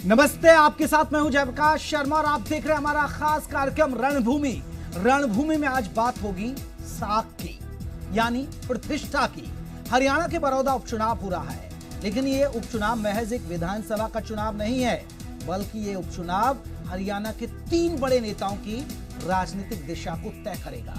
नमस्ते, आपके साथ मैं हूं जयप्रकाश शर्मा और आप देख रहे हैं हमारा खास कार्यक्रम रणभूमि। रणभूमि में आज बात होगी साख की, यानी प्रतिष्ठा की। हरियाणा के बड़ौदा उपचुनाव हो रहा है, लेकिन ये उपचुनाव महज एक विधानसभा का चुनाव नहीं है, बल्कि ये उपचुनाव हरियाणा के 3 बड़े नेताओं की राजनीतिक दिशा को तय करेगा।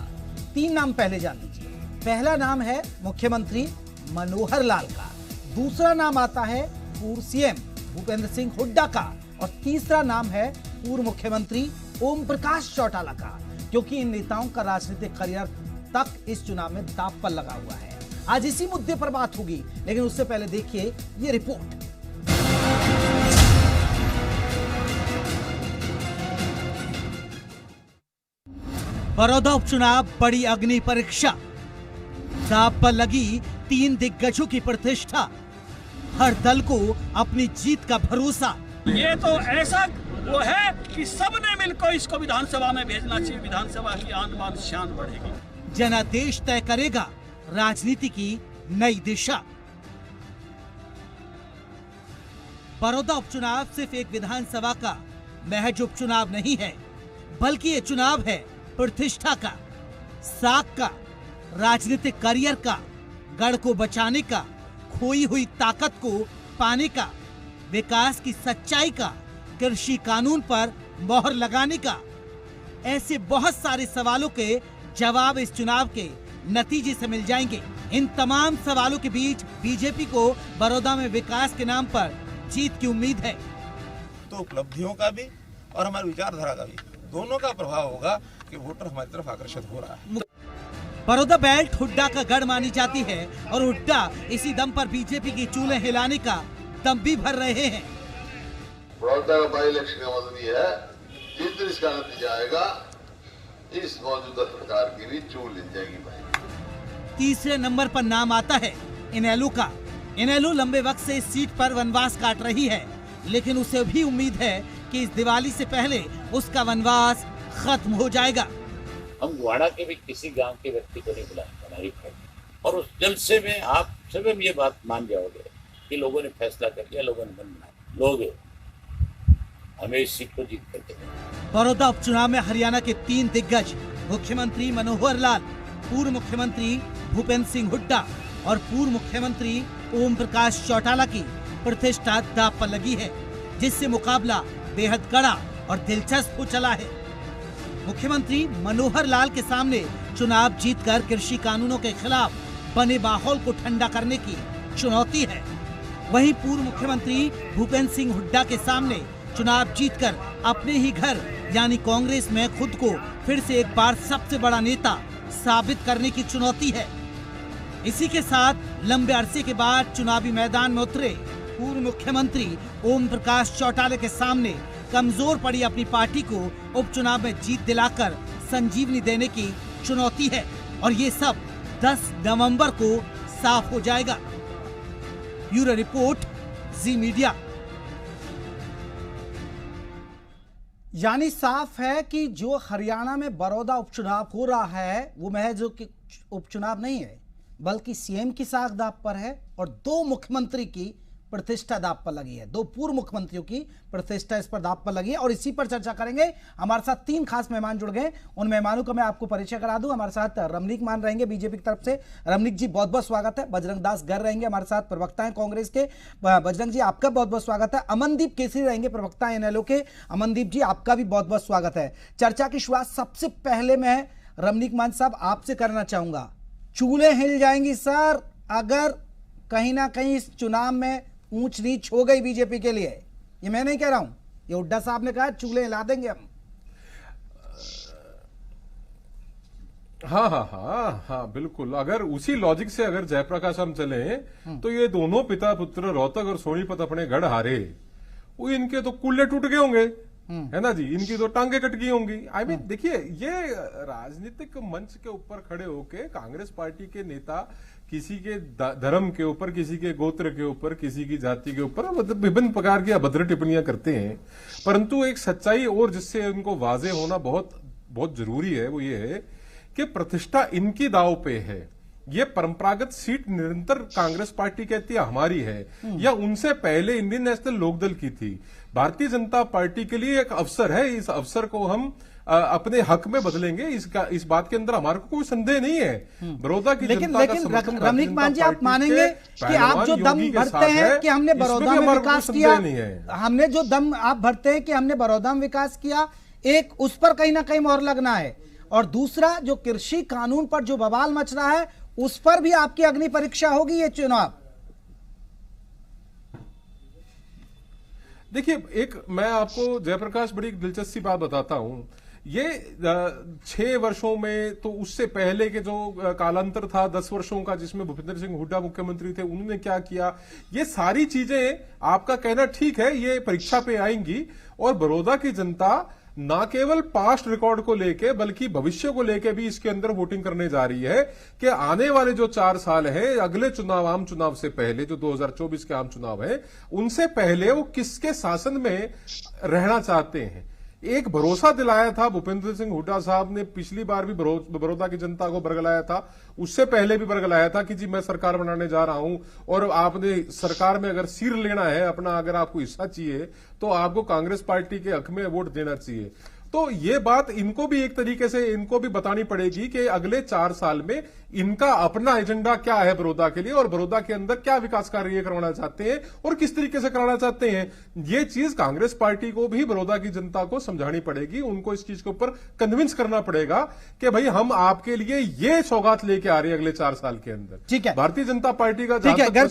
3 नाम पहले जान लीजिए। पहला नाम है मुख्यमंत्री मनोहर लाल का, दूसरा नाम आता है पूर्व सीएम भूपेंद्र सिंह हुड्डा का, और तीसरा नाम है पूर्व मुख्यमंत्री ओम प्रकाश चौटाला का। क्योंकि इन नेताओं का राजनीतिक करियर तक इस चुनाव में दांव पर लगा हुआ है। आज इसी मुद्दे पर बात होगी, लेकिन उससे पहले देखिए ये रिपोर्ट। बड़ौदा उपचुनाव बड़ी अग्नि परीक्षा, दांव पर लगी 3 दिग्गजों की प्रतिष्ठा, हर दल को अपनी जीत का भरोसा। ये तो ऐसा वो है कि सबने मिलकर इसको विधानसभा में भेजना चाहिए। विधानसभा की आन बान शान बढ़ेगी। जनादेश तय करेगा राजनीति की नई दिशा। बड़ौदा उपचुनाव सिर्फ एक विधानसभा का महज उपचुनाव नहीं है, बल्कि ये चुनाव है प्रतिष्ठा का, साख का, राजनीतिक करियर का, गढ़ को बचाने का, खोई हुई ताकत को पाने का, विकास की सच्चाई का, कृषि कानून पर मोहर लगाने का। ऐसे बहुत सारे सवालों के जवाब इस चुनाव के नतीजे से मिल जाएंगे। इन तमाम सवालों के बीच बीजेपी को बड़ौदा में विकास के नाम पर जीत की उम्मीद है। तो उपलब्धियों का भी और हमारी विचारधारा का भी, दोनों का प्रभाव होगा कि वोटर हमारी तरफ आकर्षित हो रहा है। बड़ौदा बेल्ट हुड्डा का गढ़ मानी जाती है, और हुड्डा इसी दम पर बीजेपी की चूल्हे हिलाने का दम भी भर रहे हैं। बड़ौदा का बाई इलेक्शन का मतलब ये है, जिस दिन इसका नतीजा आएगा, इस मौजूदा सरकार की भी चूल हिल जाएगी भाई। तीसरे नंबर पर नाम आता है इनेलो का। इनेलो लंबे वक्त से इस सीट पर वनवास काट रही है, लेकिन उसे भी उम्मीद है कि इस दिवाली से पहले उसका वनवास खत्म हो जाएगा। हम गुवाड़ा के भी किसी गांव के व्यक्ति को नहीं बुलाएंगे हमारी पार्टी, और उस जलसे में आप सभी ये बात मान जाओगे कि लोगों ने फैसला कर लिया, लोगों ने मन बनाया, लोग हमें इस सीट को जीत करके। बड़ौदा उपचुनाव में हरियाणा के 3 दिग्गज मुख्यमंत्री मनोहर लाल, पूर्व मुख्यमंत्री भूपेंद्र सिंह हुड्डा और पूर्व मुख्यमंत्री ओम प्रकाश चौटाला की प्रतिष्ठा दांव पर लगी है, जिससे मुकाबला बेहद कड़ा और दिलचस्प हो चला है। मुख्यमंत्री मनोहर लाल के सामने चुनाव जीतकर कृषि कानूनों के खिलाफ बने माहौल को ठंडा करने की चुनौती है। वहीं पूर्व मुख्यमंत्री भूपेंद्र सिंह हुड्डा के सामने चुनाव जीतकर अपने ही घर यानी कांग्रेस में खुद को फिर से एक बार सबसे बड़ा नेता साबित करने की चुनौती है। इसी के साथ लंबे अरसे के बाद चुनावी मैदान में उतरे पूर्व मुख्यमंत्री ओम प्रकाश चौटाला के सामने कमजोर पड़ी अपनी पार्टी को उपचुनाव में जीत दिलाकर संजीवनी देने की चुनौती है, और ये सब 10 नवंबर को साफ हो जाएगा। ब्यूरो रिपोर्ट, जी मीडिया। यानी साफ है कि जो हरियाणा में बड़ौदा उपचुनाव हो रहा है वो महज उपचुनाव नहीं है, बल्कि सीएम की साख दांव पर है और 2 मुख्यमंत्री की प्रतिष्ठा दांव पर लगी है। 2 पूर्व मुख्यमंत्रियों की प्रतिष्ठा इस पर दांव पर लगी है, और इसी पर चर्चा करेंगे। हमारे साथ 3 खास मेहमान जुड़ गए। उन मेहमानों का मैं आपको परिचय करा दूं। हमारे साथ रमनीक मान रहेंगे बीजेपी की तरफ से। रमनीक जी, बहुत बहुत स्वागत है। बजरंग दास गर रहेंगे हमारे साथ, प्रवक्ता हैं कांग्रेस के। बजरंग जी, आपका बहुत बहुत स्वागत है। अमनदीप केसरी रहेंगे, प्रवक्ता हैं इनेलो के। अमनदीप जी, आपका भी बहुत बहुत स्वागत है। चर्चा की शुरुआत सबसे पहले मैं रमनीक मान साहब आपसे करना चाहूंगा। चूल्हे हिल जाएंगी सर अगर कहीं ना कहीं इस चुनाव में ऊंच नीच हो गई बीजेपी के लिए। ये मैं नहीं कह रहा हूं, ये हुड्डा साहब ने कहा, चूल्हे हिला देंगे हम। हाँ, बिल्कुल। अगर उसी लॉजिक से अगर जयप्रकाश हम चले तो ये दोनों पिता पुत्र रोहतक और सोनीपत अपने गढ़ हारे, वो इनके तो कुल्ले टूट गए होंगे, है ना जी, इनकी तो टांगे कट गई होंगी। आई मीन देखिए, ये राजनीतिक मंच के ऊपर खड़े होके कांग्रेस पार्टी के नेता किसी के धर्म के ऊपर, किसी के गोत्र के ऊपर, किसी की जाति के ऊपर विभिन्न प्रकार की अभद्र टिप्पणियां करते हैं, परंतु एक सच्चाई और जिससे उनको वाजे होना बहुत बहुत जरूरी है, वो ये है कि प्रतिष्ठा इनकी दांव पे है। ये परंपरागत सीट निरंतर कांग्रेस पार्टी कहती है हमारी है, या उनसे पहले इंडियन नेशनल लोकदल की थी। भारतीय जनता पार्टी के लिए एक अवसर है, इस अवसर को हम अपने हक में बदलेंगे, इस बात के अंदर हमारे को कोई संदेह नहीं है। बड़ौदा की लेकिन जनता का समर्थन रमनीक मान जी, आप मानेंगे कि आप जो दम भरते हैं कि हमने बड़ौदा में विकास किया, हमने जो दम आप भरते हैं कि हमने बड़ौदा में विकास किया, एक उस पर कहीं ना कहीं मोहर लगना है, और दूसरा जो कृषि कानून पर जो बवाल मच रहा है उस पर भी आपकी अग्नि परीक्षा होगी ये चुनाव। देखिए, एक मैं आपको जयप्रकाश बड़ी दिलचस्प बात बताता हूं। ये 6 वर्षों में, तो उससे पहले के जो कालांतर था 10 वर्षों का, जिसमें भूपेंद्र सिंह हुड्डा मुख्यमंत्री थे, उन्होंने क्या किया, ये सारी चीजें आपका कहना ठीक है, ये परीक्षा पे आएंगी। और बड़ौदा की जनता ना केवल पास्ट रिकॉर्ड को लेके बल्कि भविष्य को लेके भी इसके अंदर वोटिंग करने जा रही है कि आने वाले जो 4 साल है, अगले चुनाव, आम चुनाव से पहले, जो 2024 के आम चुनाव है, उनसे पहले वो किसके शासन में रहना चाहते हैं। एक भरोसा दिलाया था भूपेंद्र सिंह हुड्डा साहब ने, पिछली बार भी बड़ौदा की जनता को बरगलाया था, उससे पहले भी बरगलाया था कि जी मैं सरकार बनाने जा रहा हूं और आपने सरकार में अगर सिर लेना है अपना, अगर आपको हिस्सा चाहिए तो आपको कांग्रेस पार्टी के हक में वोट देना चाहिए। तो ये बात इनको भी एक तरीके से इनको भी बतानी पड़ेगी कि अगले 4 साल में इनका अपना एजेंडा क्या है बड़ौदा के लिए, और बड़ौदा के अंदर क्या विकास कार्य करवाना चाहते हैं और किस तरीके से कराना चाहते हैं। ये चीज कांग्रेस पार्टी को भी बड़ौदा की जनता को समझानी पड़ेगी, उनको इस चीज के ऊपर कन्विंस करना पड़ेगा कि भाई हम आपके लिए ये सौगात लेके आ रहे हैं अगले 4 साल के अंदर। ठीक है, भारतीय जनता पार्टी का, ठीक है गर्ग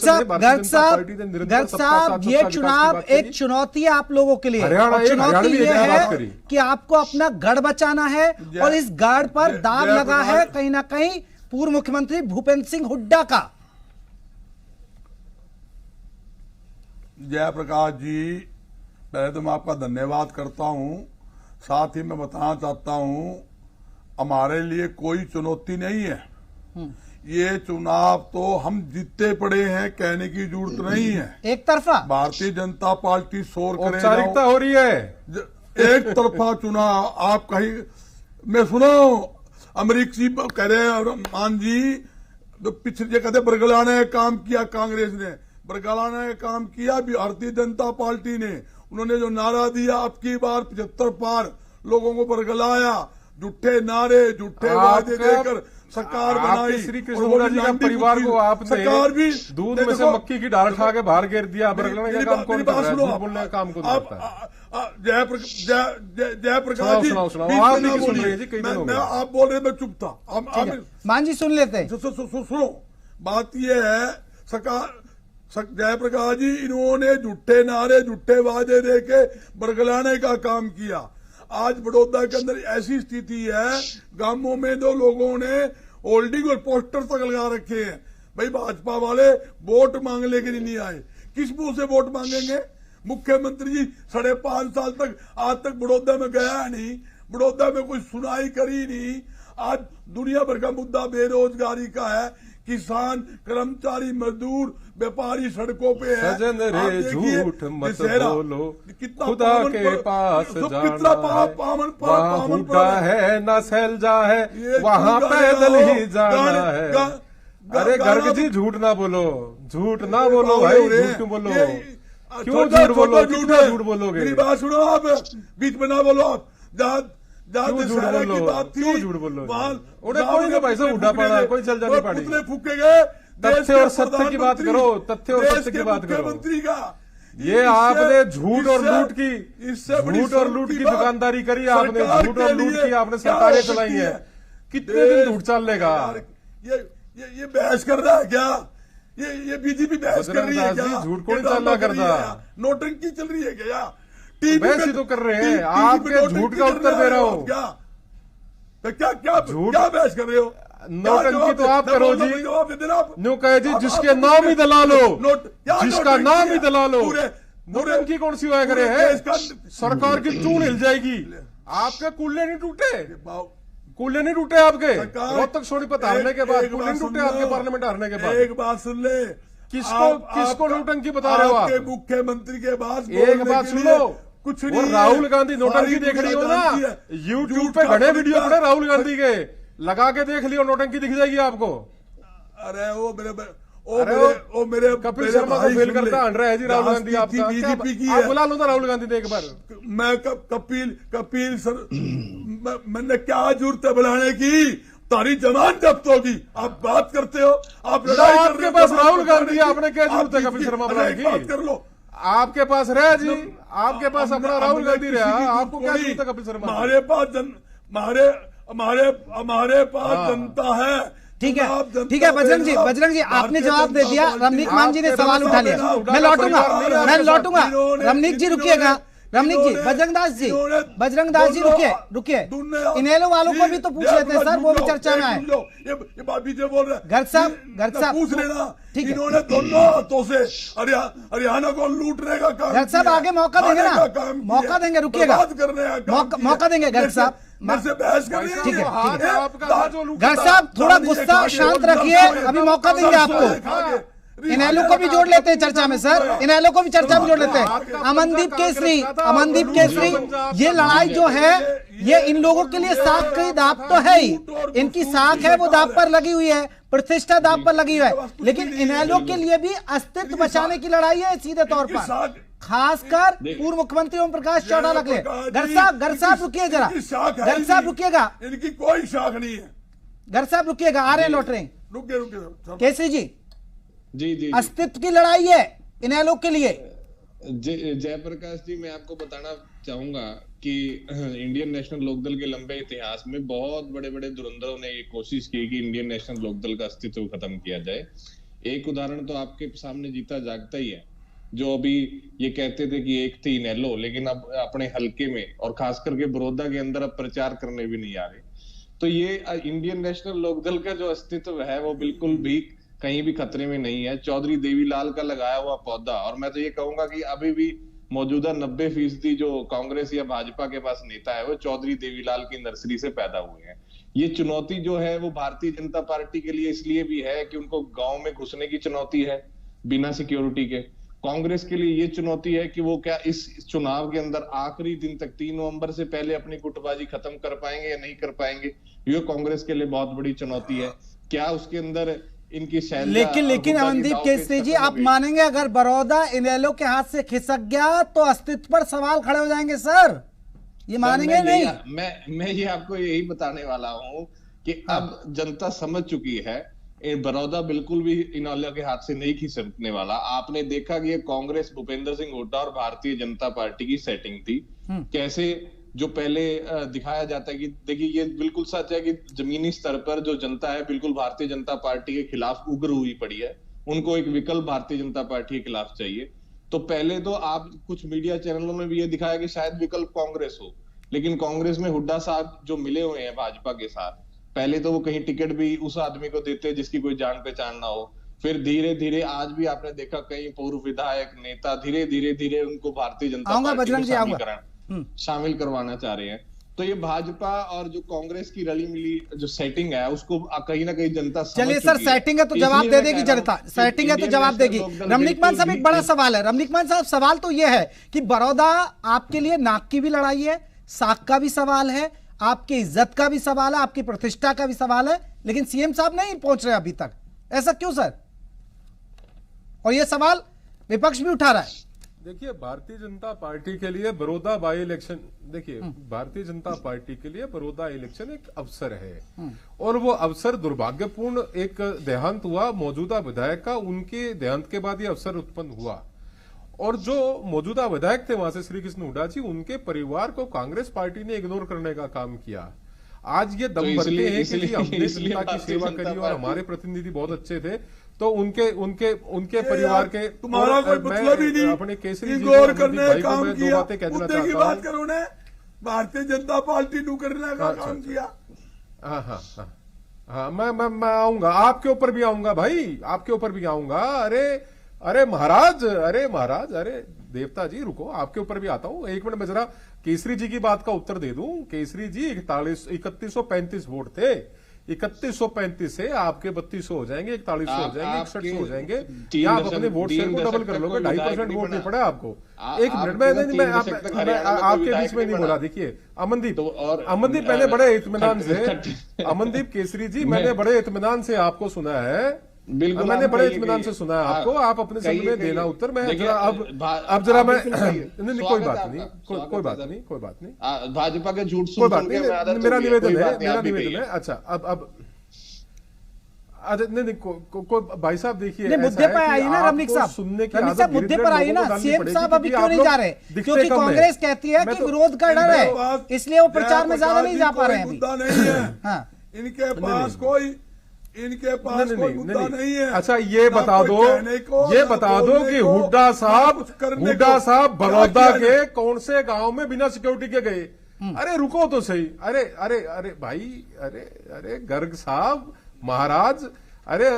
साहब, ये चुनाव एक चुनौती है आप लोगों के लिए, चुनौती ये है कि आपको अपना गढ़ बचाना है, और इस गढ़ पर दाग लगा है कहीं ना कहीं पूर्व मुख्यमंत्री भूपेंद्र सिंह हुड्डा का। जयप्रकाश जी, पहले तो मैं आपका धन्यवाद करता हूं, साथ ही मैं बताना चाहता हूं हमारे लिए कोई चुनौती नहीं है। ये चुनाव तो हम जीतते पड़े हैं, कहने की जरूरत नहीं है। एक तरफा भारतीय जनता पार्टी शोर करे, औपचारिकता हो रही है, एक तरफा चुनाव। आप कहीं मैं सुना अमरीक जी कह रहे हैं, मान जी तो पिछले कहते बरगलाने का काम किया कांग्रेस ने, बरगलाने का काम किया भारतीय जनता पार्टी ने। उन्होंने जो नारा दिया, अब की बार 75 पार लोगों को बरगलाया, झूठे नारे, झूठे वादे देकर सरकार बनाई। श्री कृष्ण जी का परिवार को आपने सरकार भी दूध में से मक्की की डाल खा के बाहर गिर दिया। बरगलाने का काम कौन कर रहा है? बोलने का काम कौन करता है? जयप्रकाश जी, आप बोल रहे, मैं चुप था। मान जी सुन लेते हैं। सुनो, बात यह है सरकार, जयप्रकाश जी, इन्होंने झूठे नारे, झूठे वादे देके बरगलाने का काम किया। आज बड़ौदा के अंदर ऐसी स्थिति है, गांवों में तो लोगों ने होल्डिंग और पोस्टर तक लगा रखे हैं, भाई भाजपा वाले वोट मांगने के लिए नहीं आए। किस मुंह से वोट मांगेंगे? मुख्यमंत्री जी 5.5 साल तक आज तक बड़ौदा में गया नहीं, बड़ौदा में कोई सुनाई करी नहीं। आज दुनिया भर का मुद्दा बेरोजगारी का है, किसान, कर्मचारी, मजदूर, व्यापारी सड़कों पे है। सजन रे झूठ मत बोलो, खुदा के पास कितना पावन है न सैलजा है, वहाँ पैदल ही जाना है। अरे गर्ग जी, झूठ ना बोलो, झूठ ना बोलो भाई, झूठ क्यों बोलो? क्यों झूठ बोलो? कितना झूठ बोलोगे? मेरी बात सुनो, आप बीच में ना बोलो। आप क्यों झूठ बोलो? क्यों झूठ बोलो? कोई नहीं भाई साहब, उड़ा पड़ा, कोई चल जानी पड़ी। फूके गए। तथ्य और सत्य की बात करो, तथ्य और सत्य की बात करो। मुख्यमंत्री का ये आपने झूठ और लूट की दुकानदारी करी, आपने झूठ और लूट की आपने सरकारें चलाई है। कितने दिन झूठ चल लेगा? ये बहस कर रहा है क्या? ये बीजेपी बहस कर रही है क्या? झूठ को नहीं चलना करता, नोटंकी चल रही है क्या? बहस ही तो कर रहे हैं, आपके झूठ का उत्तर दे रहा हूँ। क्या बहस कर रहे हो? नोटंकी तो आप करो जी, न्यू कहे जी जिसके नाम ही दलाल हो, जिसका नाम ही दलाल हो, नोटंकी कौन सी हुआ करे है? सरकार की चून हिल जाएगी। आपके कुल्ले नहीं टूटे, कुल्ले नहीं टूटे आपके रोहतक सोनीपत हारने के बाद, कुल्ले नहीं टूटे आपके पार्लियामेंट हारने के बाद। एक बात सुन ले, किसको नोटंकी बता रहे हो आप? मुख्यमंत्री के पास एक बात सुन लो, कुछ नहीं। राहुल गांधी नोटंकी देख रही हो ना, यूट्यूब पे घने वीडियो पड़े राहुल गांधी के, लगा के देख लियो, नोटंकी दिख जाएगी आपको। अरे वो मेरे कपिल मेरे शर्मा को भाई फेल सुन करता ले। अंडर है जी राहुल गांधी राष्ट्रीय आपका बीजेपी की आप है। बुला लो ना राहुल गांधी ने एक बार। मैं कपिल सर मैंने क्या जरूरत है बुलाने की? तारी जमान जब्त होगी, आप बात करते हो, आप लड़ाई कर आपके रहे हो, पास बात राहुल करने गांधी की। है, आपने क्या जरूरत है आप कपिल शर्मा अरे बुलाने एक बात की? कर लो। आपके पास रहा जी, आपके पास अपना राहुल गांधी किसी रहा, की आपको क्या थोड़ी- जरूरत है कपिल शर्मा? हमारे पास हमारे पास जनता है। ठीक है, जनाब, जनता ठीक है बजरंग जी, बेनाम। बजरंग जी आपने भारतीय जवाब दे जनता दिया। पार्टी- रमनीक मान जी ने आपके सवाल पास उठा लिया, बेनाम मैं लौटूंगा, उठाना मैं लौटूंगा। इन्होंने- रमनीक जी रुकिएगा, रमनीक जी, बजरंग दास जी, बजरंग दास जी रुकिए, रुकिए। इनेलो वालों को भी तो पूछ लेते हैं सर, वो भी चर्चा में आए। ये बाबी जो बोल रहे हैं, गर्ग साहब, पूछ लेना। ठीक है। इन्होंने दोनों हाथों से हरियाणा को लूटने का काम गर्ग साहब किया, आगे मौका देंगे खाने ना, का काम मौका किया, देंगे, रुकिएगा। बर्बाद करने का काम किया। मौका देंगे गर्ग साहब। मेरे से बहस कर रहे हैं। ठीक है, हाथ ठीक है। आपका था जो लूटा गर्ग साहब थोड़ा गुस्सा शांत रखिए, अभी मौका देंगे आपको। इनेलो को भी जोड़ लेते हैं चर्चा में सर, इनेलो को भी चर्चा में जोड़ लेते हैं। अमनदीप केसरी, ये लड़ाई जो है ये इन लोगों के लिए साख की दाप तो है ही, इनकी साख है वो दाप पर लगी हुई है, प्रतिष्ठा दाप पर लगी हुई है, लेकिन इनेलो के लिए भी अस्तित्व बचाने की लड़ाई है सीधे तौर पर, खासकर पूर्व मुख्यमंत्री ओम प्रकाश चौटाला के लिए। गर्ग साहब रुकिए जरा, गर्ग साहब रुकिएगा, इनकी कोई शाख नहीं है। गर्ग साहब रुकिएगा, आ रहे हैं, लौट रहे हैं। रुके केसरी जी, जी अस्तित्व की लड़ाई है इनेलो के लिए। जयप्रकाश जी, मैं आपको बताना चाहूंगा कि इंडियन नेशनल लोकदल के लंबे इतिहास में बहुत बड़े बड़े धुरंधरों ने ये कोशिश की कि इंडियन नेशनल लोकदल का अस्तित्व खत्म किया जाए। एक उदाहरण तो आपके सामने जीता जागता ही है, जो अभी ये कहते थे कि एक थी इनेलो, लेकिन अब अपने हलके में और खास करके बड़ौदा के अंदर अब प्रचार करने भी नहीं आ रहे। तो ये इंडियन नेशनल लोकदल का जो अस्तित्व है वो बिल्कुल भी कहीं भी खतरे में नहीं है। चौधरी देवीलाल का लगाया हुआ पौधा, और मैं तो ये कहूंगा कि अभी भी मौजूदा 90% जो कांग्रेस या भाजपा के पास नेता है वो चौधरी देवीलाल की नर्सरी से पैदा हुए हैं। ये चुनौती जो है वो भारतीय जनता पार्टी के लिए इसलिए भी है कि उनको गांव में घुसने की चुनौती है बिना सिक्योरिटी के। कांग्रेस के लिए ये चुनौती है कि वो क्या इस चुनाव के अंदर आखिरी दिन तक 3 नवंबर से पहले अपनी गुटबाजी खत्म कर पाएंगे या नहीं कर पाएंगे। ये कांग्रेस के लिए बहुत बड़ी चुनौती है। क्या उसके अंदर इनकी शैली, लेकिन अमनदीप केसरी जी, आप मानेंगे अगर बड़ौदा इनेलो के हाथ से खिसक गया तो अस्तित्व पर सवाल खड़े हो जाएंगे सर, ये मानेंगे नहीं? मैं ये आपको यही बताने वाला हूँ कि अब जनता समझ चुकी है बड़ौदा बिल्कुल भी इनेलो के हाथ से नहीं खिसकने वाला। आपने देखा कि ये कांग्रेस भूपेंद्र सिंह हुड्डा और भारतीय जनता पार्टी की सेटिंग थी। कैसे जो पहले दिखाया जाता है कि देखिए ये बिल्कुल सच है कि जमीनी स्तर पर जो जनता है बिल्कुल भारतीय जनता पार्टी के खिलाफ उग्र हुई पड़ी है। उनको एक विकल्प भारतीय जनता पार्टी के खिलाफ चाहिए। तो पहले तो आप कुछ मीडिया चैनलों में भी ये दिखाया कि शायद विकल्प कांग्रेस हो, लेकिन कांग्रेस में हुड्डा साहब जो मिले हुए हैं भाजपा के साथ, पहले तो वो कहीं टिकट भी उस आदमी को देते जिसकी कोई जान पहचान ना हो। फिर धीरे धीरे आज भी आपने देखा कई पूर्व विधायक नेता धीरे धीरे उनको भारतीय जनता पार्टी में शामिल करवाना चाह रहे हैं। तो ये भाजपा और जो कांग्रेस की रली मिली जो सेटिंग है उसको कहीं ना कहीं जनता समझ चलिए सर, सेटिंग है तो जवाब दे देगी जनता, सेटिंग है तो जवाब देगी। रमनीक मान साहब, एक बड़ा सवाल है। रमनीक मान साहब, सवाल तो ये है कि बड़ौदा आपके लिए नाक की भी लड़ाई है, साख का भी सवाल है, आपकी इज्जत का भी सवाल है, आपकी प्रतिष्ठा का भी सवाल है, लेकिन सीएम साहब नहीं पहुंच रहे अभी तक। ऐसा क्यों सर? और ये सवाल विपक्ष भी उठा रहा है। देखिए, भारतीय जनता पार्टी के लिए बड़ौदा बाई इलेक्शन, देखिए भारतीय जनता पार्टी के लिए बड़ौदा इलेक्शन एक अवसर है, और वो अवसर दुर्भाग्यपूर्ण, एक देहांत हुआ मौजूदा विधायक का, उनके देहांत के बाद ये अवसर उत्पन्न हुआ। और जो मौजूदा विधायक थे वहां से श्री कृष्ण हुड्डा जी, उनके परिवार को कांग्रेस पार्टी ने इग्नोर करने का काम किया। आज ये दम भरते हैं कि जी हमने जनता की सेवा करी और हमारे प्रतिनिधि बहुत अच्छे थे, तो उनके परिवार के तुम्हारा कोई मतलब ही नहीं अपने केसरी जी गौर करने का काम मैं किया। दो बातें कहना मुद्दे की चाहता बात हूं। करो ने भारतीय जनता पार्टी नु करने का काम किया। हाँ, मैं आऊंगा, आपके ऊपर भी आऊंगा भाई, आपके ऊपर भी आऊंगा। अरे महाराज, अरे देवता जी रुको, आपके ऊपर भी आता हूं। एक मिनट में जरा केसरी जी की बात का उत्तर दे दूं। केसरी जी 3135 वोट थे, 3135 से आपके 3200 हो जाएंगे, 4100 हो जाएंगे, 6100 हो जाएंगे। या आप अपने वोट शेयर को डबल कर लोगे, 2.5% वोट नहीं पड़ा आपको। एक मिनट में मैं आपके बीच में नहीं बोला। देखिए अमनदीप मैंने बड़े इत्मीनान से, अमनदीप केसरी जी मैंने बड़े इत्मीनान से आपको सुना है बिल्कुल मैंने आप बड़े कहिए इत्मीनान कि- से सुना है आपको, आप अपने शब्द में देना उत्तर। मैं देखिए, जरा अब जरा मैं नहीं कोई बात नहीं, कोई बात नहीं, कोई बात नहीं, भाजपा के झूठ कोई सुन बात सुन के नहीं, आदत मेरा हो गई है, निवेदन कोई है, बात नहीं, मेरा आप भी निवेदन कहिए। है। अच्छा अब नहीं भाई साहब देखिए, नहीं, मुद्दे पर आइए ना रमनीक साहब, सुनने की रमनीक साहब मुद्दे पर आइए ना। सीएम साहब अभी क्यों नहीं जा रहे? क्योंकि कांग्रेस कहती है कि विरोध का डर है, इसलिए वो प्रचार में ज्यादा नहीं जा पा रहे हैं अभी। मुद्दा नहीं है हाँ, इनके पास कोई मुद्दा नहीं है। अच्छा ये ना बता कोई दो, कहने को, ये ना बता दो बोलने कि को, हुड्डा ना साहब कुछ करने को। बड़ौदा क्या किया के कौन से गांव में बिना सिक्योरिटी के गए? अरे रुको तो सही, अरे अरे अरे भाई, अरे अरे गर्ग साहब महाराज, अरे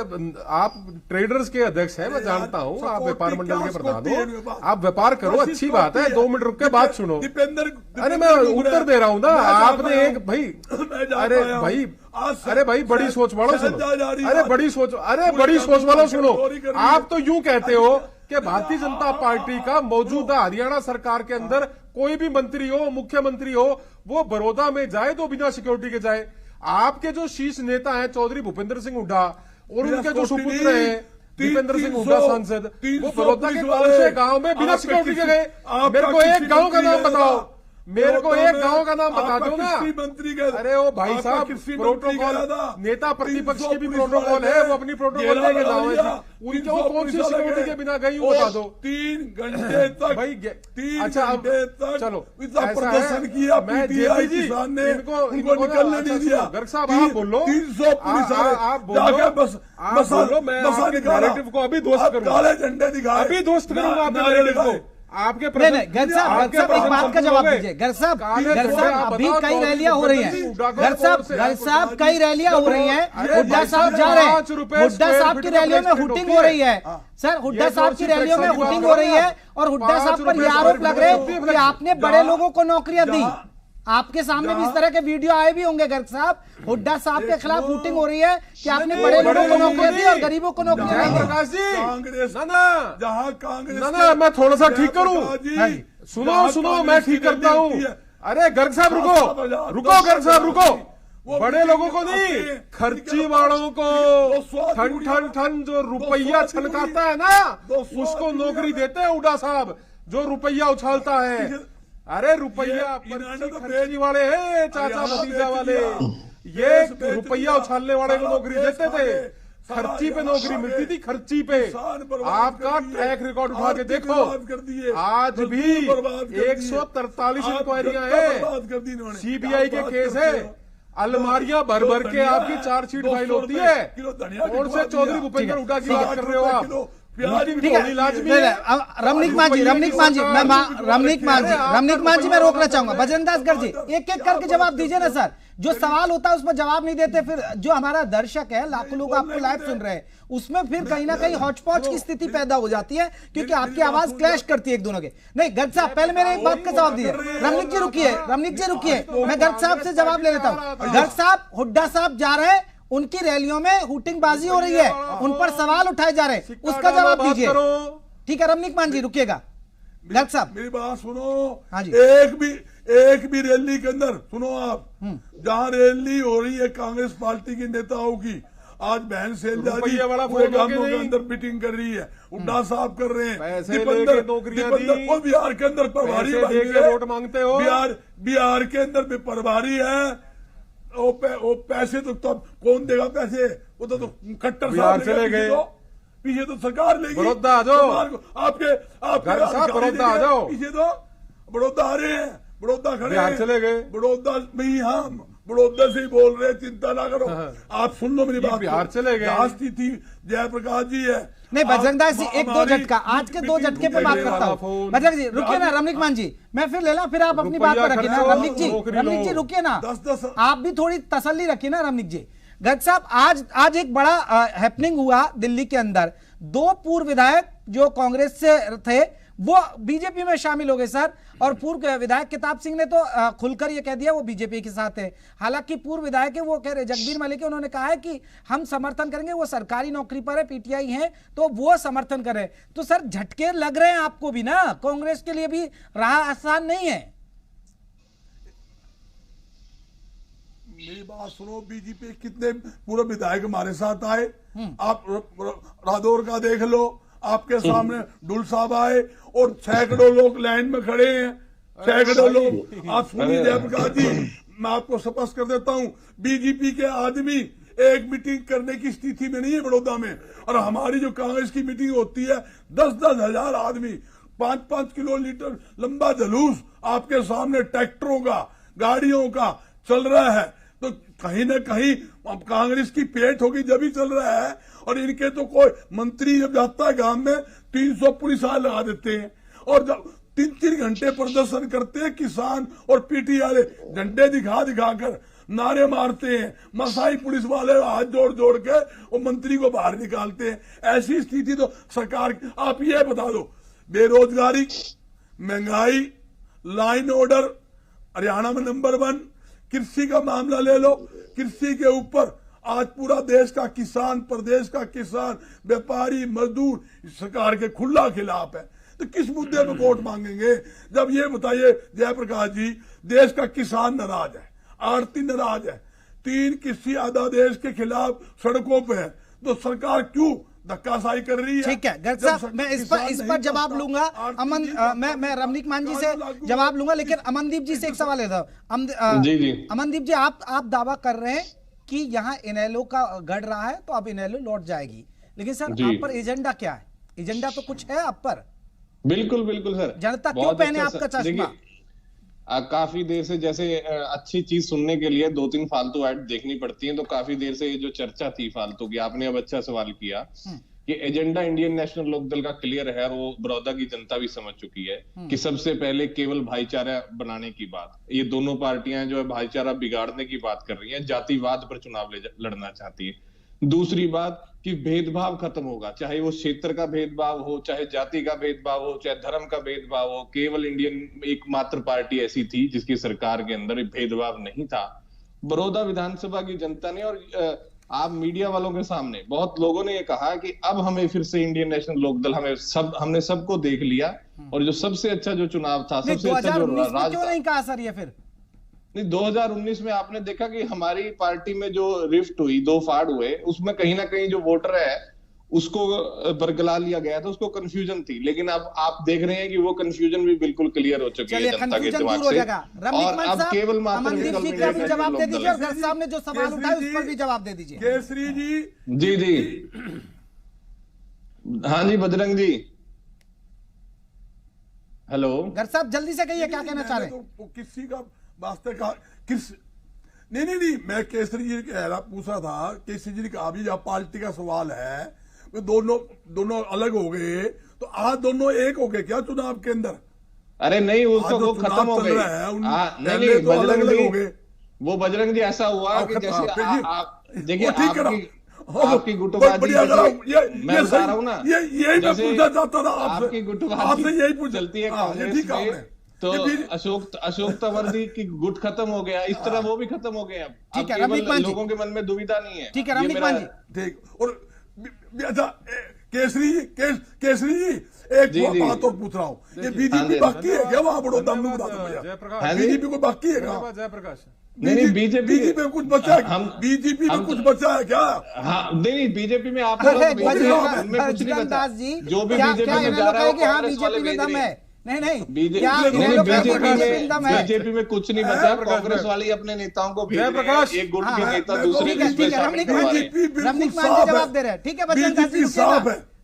आप ट्रेडर्स के अध्यक्ष हैं, मैं जानता हूं, आप व्यापार मंडल के प्रधान हो, आप व्यापार करो, अच्छी बात है, 2 मिनट रुक के बात सुनो। अरे मैं उत्तर दे रहा हूं ना, आपने एक भाई, अरे भाई बड़ी सोच वालों सुनो, अरे बड़ी सोच वालों सुनो। आप तो यूं कहते हो कि भारतीय जनता पार्टी का मौजूदा हरियाणा सरकार के अंदर कोई भी मंत्री हो, मुख्यमंत्री हो, वो बड़ौदा में जाए तो बिना सिक्योरिटी के जाए। आपके जो शीर्ष नेता हैं चौधरी भूपेंद्र सिंह हुड्डा और उनके जो सुपुत्र हैं दीपेंद्र सिंह हुड्डा सांसद, वो बड़ौदा के कौन से गांव में बिना सिक्योरिटी के गए? मेरे को एक गांव का नाम बताओ, मेरे को एक गांव का नाम बता दो ना। मंत्री का अरे ओ भाई साहब, प्रोटोकॉल, नेता प्रतिपक्ष की भी प्रोटोकॉल है, वो अपनी प्रोटोकॉल लेके जाओ। उनके वो कौन सी सिक्योरिटी के बिना गई, वो बता दो। 3 घंटे तक भाई 3 अच्छा अब घंटे तक चलो प्रदर्शन किया, मैं पीटीआई जेपी जी किसान ने इनको निकलने नहीं दिया। गर्ग साहब आप बोलो, 300 पुलिस आप बोलो, मैं आपके नैरेटिव को अभी दोस्त करूंगा, काले झंडे दिखाए, अभी दोस्त करूंगा आपके नैरेटिव को। आपके नहीं गर्ग साहब एक बात का जवाब दीजिए। गर्ग साहब अभी कई रैलियां हो रही हैं, गर्ग साहब कई रैलियां हो रही हैं, हुड्डा साहब जा रहे हैं, हुड्डा साहब की रैलियों में हुटिंग हो रही है सर, हुड्डा साहब की रैलियों में हुटिंग हो रही है और हुड्डा साहब पर यह आरोप लग रहे हैं कि आपने बड़े लोगों को नौकरियां दी। आपके सामने भी इस तरह के वीडियो आए भी होंगे गर्ग साहब, हुड्डा साहब के खिलाफ वोटिंग हो रही है कि आपने बड़े लोगों को नौकरियां दी और गरीबों को नौकरियां नहीं दी। प्रकाश जी कांग्रेस जहां कांग्रेस ना मैं थोड़ा सा ठीक करूं, सुनो मैं ठीक करता हूं। अरे गर्ग साहब रुको गर्ग साहब रुको, बड़े लोगों को नहीं, खर्ची वालों को, ठन जो रुपया छनकाता है ना, उसको नौकरी देते हैं हुड्डा साहब, जो रुपया उछालता है। अरे रुपया खर्ची वाले हैं, चाचा भतीजा वाले, ये रुपया उछालने वाले को नौकरी देते थे, खर्ची पे नौकरी मिलती थी, खर्ची पे। आपका ट्रैक रिकॉर्ड उठा के देखो, आज भी 143 इंक्वायरियां हैं, सीबीआई के केस है, अलमारियां भर भर के आपकी चार्जशीट फाइल होती है। कौन से चौधरी भूपेंद्र हुड्डा की बात कर रहे हो आप? ठीक है रमनीक मान जी मैं रोकना चाहूंगा। बजरंग दास गर्ग जी एक एक करके जवाब दीजिए ना सर, जो सवाल होता है उस पर जवाब नहीं देते, फिर जो हमारा दर्शक है, लाखों लोग आपको लाइव सुन रहे हैं, उसमें फिर कहीं ना कहीं हॉचपॉच की स्थिति पैदा हो जाती है, क्योंकि आपकी आवाज क्लैश करती है एक दोनों के। नहीं गर्ग साहब पहले मेरे एक बात का जवाब दीजिए। रमनीक जी रुकिए, मैं गर्ग साहब से जवाब ले लेता हूँ। गर्ग साहब, हुड्डा साहब जा रहे हैं, उनकी रैलियों में हुटिंगबाजी हो रही है, उन पर सवाल उठाए जा रहे हैं, उसका जवाब दीजिए। ठीक है रमनीक मान जी रुकिएगा। गर्ग साहब मेरी बात सुनो। हाँ जी। एक भी रैली के अंदर सुनो आप, जहां रैली हो रही है कांग्रेस पार्टी के नेताओं की, आज बहन शैलजा जी पूरे गांवों के अंदर मीटिंग कर रही है, हुड्डा साहब कर रहे हैं, दीपंदर बिहार के अंदर प्रभारी वोट मांगते हो, बिहार के अंदर प्रभारी है, वो पैसे तो कौन देगा पैसे, वो तो खट्टर साहब चले गए, पीछे तो सरकार लेगी। बड़ौदा आ जाओ, आपके बड़ौदा आ जाओ, पीछे तो बड़ौदा आ रहे हैं, बड़ौदा खड़े हैं, चले गए, बड़ौदा में हम बड़ौदा से ही बोल रहे, चिंता ना करो। आप सुन लो मेरी बात, बिहार चले गए, स्थिति जयप्रकाश जी है। नहीं बजरंग दास जी एक दो झटका, आज के 2 झटके पे बात करता हूँ। बजरंग जी रुकिए ना, रमनीक मान जी मैं फिर ले ला, फिर आप अपनी बात पर रखिए ना। रमनीक जी रुकिए ना, आप भी थोड़ी तसल्ली रखिए ना रमनीक जी। गर्ग साहब आज एक बड़ा हैपनिंग हुआ दिल्ली के अंदर, 2 पूर्व विधायक जो कांग्रेस से थे वो बीजेपी में शामिल हो गए सर, और पूर्व विधायक किताब सिंह ने तो खुलकर ये कह दिया वो बीजेपी के साथ है। हालांकि पूर्व विधायक है वो कह रहे, जगबीर मलिक उन्होंने कहा है कि हम समर्थन करेंगे, वो सरकारी नौकरी पर है, पीटीआई है तो वो समर्थन करें। तो सर झटके लग रहे हैं आपको भी ना, कांग्रेस के लिए भी राह आसान नहीं है। मेरी बात सुनो, बीजेपी कितने पूरे विधायक हमारे साथ आए, आप रादौर का देख लो, आपके सामने डुल साहब आए और सैकड़ों लोग लाइन में खड़े हैं, सैकड़ों लोग। आप सुनिए जयप्रकाश जी, मैं आपको स्पष्ट कर देता हूं, बीजेपी के आदमी एक मीटिंग करने की स्थिति में नहीं है बड़ौदा में, और हमारी जो कांग्रेस की मीटिंग होती है 10-10 हजार आदमी, 5-5 किलोमीटर लंबा जुलूस आपके सामने ट्रैक्टरों का, गाड़ियों का चल रहा है, तो कहीं ना कहीं अब कांग्रेस की पेट होगी जब ही चल रहा है। और इनके तो कोई मंत्री जब जाता है गांव में 300 पुलिस लगा देते हैं, और जब 3-3 घंटे प्रदर्शन करते हैं किसान और पीटी वाले, झंडे दिखा कर नारे मारते हैं, मसाई पुलिस वाले हाथ जोड़ जोड़ के वो मंत्री को बाहर निकालते हैं। ऐसी स्थिति तो सरकार, आप ये बता दो, बेरोजगारी, महंगाई, लाइन ऑर्डर हरियाणा में नंबर 1, कृषि का मामला ले लो, कृषि के ऊपर आज पूरा देश का किसान, प्रदेश का किसान, व्यापारी, मजदूर सरकार के खुला खिलाफ है, तो किस मुद्दे पे वोट मांगेंगे? जब ये बताइए जयप्रकाश जी, देश का किसान नाराज है, आड़ती नाराज है, 3 कृषि अध्यादेश के खिलाफ सड़कों पे है, तो सरकार क्यों धक्काशाही कर रही है? ठीक है गर्ग साहब, मैं इस पर जवाब लूंगा। अमन, मैं रमनीक मान जी से जवाब लूंगा, लेकिन अमनदीप जी से एक सवाल है था। अमनदीप जी, आप दावा कर रहे हैं कि यहाँ इनेलो का गढ़ रहा है तो अब इनेलो लौट जाएगी, लेकिन सर आप पर एजेंडा क्या है? एजेंडा तो कुछ है आप पर। बिल्कुल बिल्कुल सर, जनता क्यों पहने आपका चश्मा? काफी देर से, जैसे अच्छी चीज सुनने के लिए 2-3 फालतू ऐड देखनी पड़ती हैं, तो काफी देर से ये जो चर्चा थी फालतू की, आपने अब अच्छा सवाल किया कि एजेंडा इंडियन नेशनल लोकदल का क्लियर है, और वो बड़ौदा की जनता भी समझ चुकी है कि सबसे पहले केवल भाईचारा बनाने की बात, ये दोनों पार्टियां जो है भाईचारा बिगाड़ने की बात कर रही हैं, जातिवाद पर चुनाव लड़ना चाहती है। दूसरी बात कि भेदभाव खत्म होगा, चाहे वो क्षेत्र का भेदभाव हो, चाहे जाति का भेदभाव हो, चाहे धर्म का भेदभाव हो। केवल इंडियन एकमात्र पार्टी ऐसी थी जिसकी सरकार के अंदर भेदभाव नहीं था, बड़ौदा विधानसभा की जनता ने। और आप मीडिया वालों के सामने बहुत लोगों ने ये कहा कि अब हमें फिर से इंडियन नेशनल लोकदल, हमने सबको देख लिया, और जो सबसे अच्छा जो चुनाव था, सबसे अच्छा जो राज क्यों नहीं कहा सर ये? फिर नहीं, 2019 में आपने देखा कि हमारी पार्टी में जो रिफ्ट हुई, 2 फाड़ हुए, उसमें कहीं ना कहीं जो वोटर है उसको बरगला लिया गया था, उसको कंफ्यूजन थी, लेकिन अब आप देख रहे हैं कि वो कंफ्यूजन भी बिल्कुल क्लियर हो चुकी है जनता के दिमाग से। और अब केवल मात्र जवाब दे दीजिए, गर्ग साहब ने जो सवाल उठाया उस पर भी जवाब दे दीजिए। केसरी जी, जी हाँ जी, बजरंग जी, हेलो गर्ग साहब जल्दी से कहिए क्या कहना चाह रहे हैं? तो किसी का वास्ते का किस नहीं, मैं केसरी जी पूछ रहा था, केसरी जी का अभी जब पार्टी का सवाल है, वो दोनों अलग हो गए, तो आज दोनों एक हो गए क्या चुनाव के अंदर? अरे नहीं, वो खत्म हो गए। नहीं, बजरंग जी, वो बजरंग जी ऐसा हुआ कि जैसे आप देखिए, आपकी गुटबाजी, मैं बता रहा हूँ ना, यही मैं पूछना चाहता था आपकी गुटबाजी यही पूछ चलती है कांग्रेस में, तो अशोक तंवर जी की गुट खत्म हो गया, इस तरह वो भी खत्म हो गए। अब केवल लोगों के मन में दुविधा नहीं है। ठीक है रमनीक मान जी, ठीक। और अच्छा केसरी जी, एक बात और पूछ रहा हूँ, ये बीजेपी बाकी है क्या वहाँ बड़ौदा में? बता दो, बीजेपी को बाकी है क्या? जयप्रकाश नहीं, बीजेपी में कुछ बचा है? बीजेपी में कुछ बचा है क्या? हाँ नहीं, बीजेपी में आप कुछ नहीं बचा, जो भी बीजेपी में जा रहा है बीजेपी में दम है। नहीं, बीजेपी में कुछ नहीं बचा, कांग्रेस वाली अपने नेताओं को भेज रहे हैं, एक गुट के नेता दूसरे रमनीक मान जी जवाब दे रहे हैं। ठीक है बजरंग दास जी,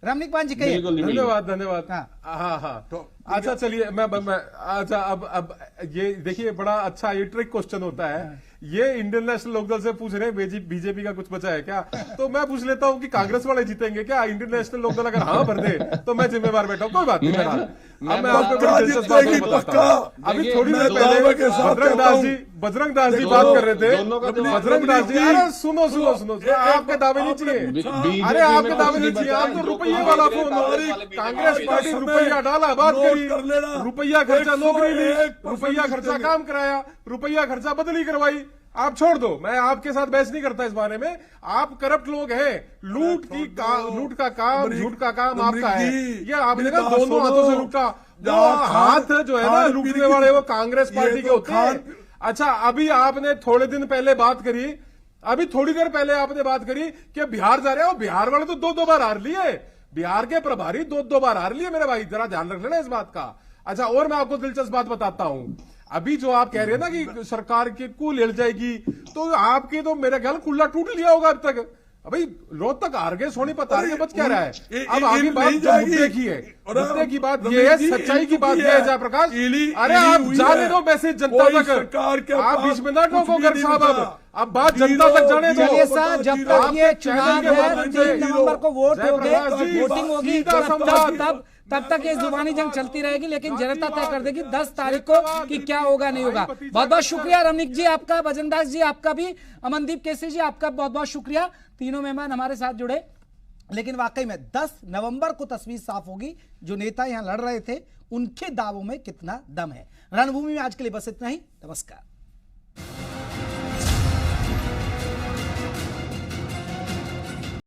रमनीक मान जी कहिए। धन्यवाद। हाँ तो अच्छा चलिए, मैं अच्छा अब ये देखिए, बड़ा अच्छा ये ट्रिक क्वेश्चन होता है। ये इंडियन नेशनल लोकदल से पूछ रहे हैं बीजेपी का कुछ बचा है क्या, तो मैं पूछ लेता हूँ कि कांग्रेस वाले जीतेंगे क्या? इंडियन नेशनल लोकदल अगर हाँ भर दे तो मैं जिम्मेवार बैठा हूँ, कोई बात नहीं। अब मैं आपको दिलचस्प बात बताता हूँ। अभी थोड़ी देर पहले बजरंग दास जी बात कर रहे थे। बजरंग दास जी, अरे सुनो, आपके दावे नहीं चाहिए, अरे आपके दावे नहीं चाहिए, आप तो रुपये वाला फोन। कांग्रेस पार्टी रुपया डाला, बात करी, रुपया खर्चा नौकरी ली, रुपया खर्चा काम कराया, रुपया खर्चा बदली करवाई। आप छोड़ दो, मैं आपके साथ बहस नहीं करता इस बारे में। आप करप्ट लोग हैं, लूट का काम, झूठ का काम आपका है। ये आपने ना दोनों हाथों से लूटा, हाथ जो है ना लूटने वाले वो कांग्रेस पार्टी के होते हैं। अच्छा, अभी आपने थोड़े दिन पहले बात करी, अभी थोड़ी देर पहले आपने बात करी कि बिहार जा रहे हो, बिहार वाले तो 2-2 बार हार लिए, बिहार के प्रभारी 2-2 बार हार लिए मेरे भाई, जरा ध्यान रख लेना इस बात का। अच्छा, और मैं आपको दिलचस्प बात बताता हूं, अभी जो आप कह रहे हैं ना कि सरकार की कुल हिल जाएगी, तो आपके तो मेरे ख्याल कुल्ला टूट लिया होगा अब तक। भाई रोहतक हार गए, सोनीपत हार गए, बच क्या रहा है। अब आगे बात जो मुद्दे की है, मुद्दे की बात ये है, सच्चाई की बात ये है जयप्रकाश, अरे आप जाने दो मैसेज जनता तक, आप बीच में ना टोको कर साहब, अब बात जनता तक जाने दो। चलिए साहब, जब तक ये चुनाव है 3 नवंबर को वोट होगी, वोटिंग होगी, तब तक ये जुबानी जंग चलती रहेगी, लेकिन जनता तय कर देगी 10 तारीख को कि क्या होगा नहीं होगा। बहुत बहुत शुक्रिया रमनीक जी आपका, भजनदास जी आपका भी, अमनदीप केसरी जी आपका बहुत बहुत शुक्रिया, तीनों मेहमान हमारे साथ जुड़े। लेकिन वाकई में 10 नवंबर को तस्वीर साफ होगी, जो नेता यहां लड़ रहे थे उनके दावों में कितना दम है। रणभूमि में आज के लिए बस इतना ही, नमस्कार।